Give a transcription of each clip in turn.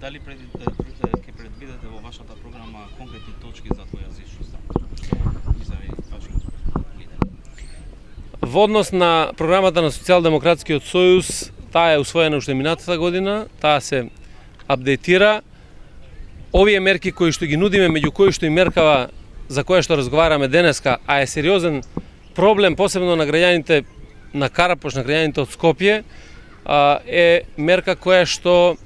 Дали ќе предвидите во вашата програма конкретни точки за двојазичноста? Во однос на програмата на Социјалдемократскиот сојуз, таа е усвоена уште минатата година, таа се апдейтира. Овие мерки кои што ги нудиме, меѓу кои што и меркава за која што разговараме денеска, а е сериозен проблем, посебно на граѓаните на Карапош, на граѓаните од Скопје, е мерка која што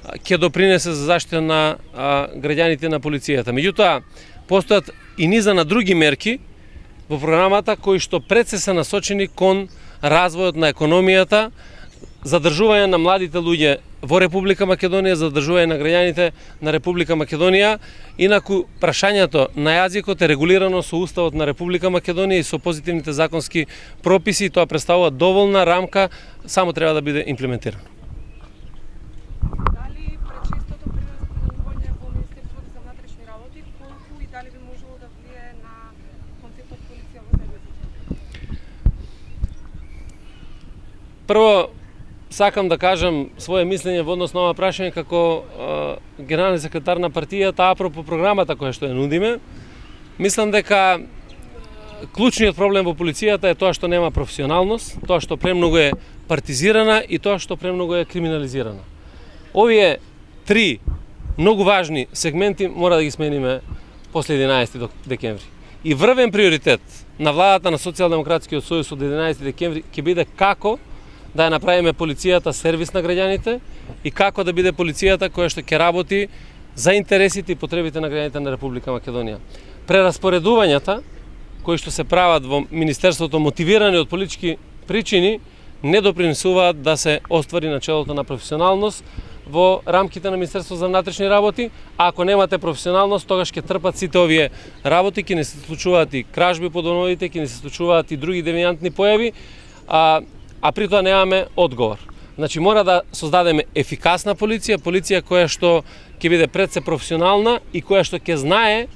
ќе допринесе за заштита на граѓаните на полицијата. Меѓутоа, постојат и низа на други мерки во програмата кои што пред се насочени кон развојот на економијата, задржување на младите луѓе во Република Македонија, задржување на граѓаните на Република Македонија. Инаку, прашањето на јазикот е регулирано со Уставот на Република Македонија и со позитивните законски прописи, и тоа представува доволна рамка, само треба да биде имплементирано. Дали пречестото прераспределување во Министерството за внатрешни работи, колку и дали би можело да влијае на концептот полиција во заедницата? Прво, сакам да кажам свое мислење во однос на ова прашање како генерален секретар на партијата, апропо програмата која што ја нудиме. Мислам дека клучниот проблем во полицијата е тоа што нема професионалност, тоа што премногу е партизирана и тоа што премногу е криминализирана. Овие три многу важни сегменти мора да ги смениме после 11 декември. И врвен приоритет на владата на Социјалдемократскиот сојуз од 11 декември ќе биде како да ја направиме полицијата сервис на граѓаните и како да биде полицијата која што ќе работи за интересите и потребите на граѓаните на Република Македонија. Прераспоредувањата кои што се прават во Министерството, мотивирани од политички причини, не допринесуваат да се оствари начелото на професионалност во рамките на Министерството за внатрешни работи. А ако немате професионалност, тогаш ќе трпат сите овие работи, ќе не се случуваат и кражби по домовите, ќе не се случуваат и други девијантни појави, а при тоа немаме одговор. Значи, мора да создадеме ефикасна полиција, полиција која што ќе биде пред се професионална и која што ќе знае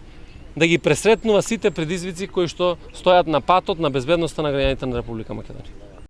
да ги пресретнува сите предизвици кои што стојат на патот на безбедноста на граѓаните на Република Македонија.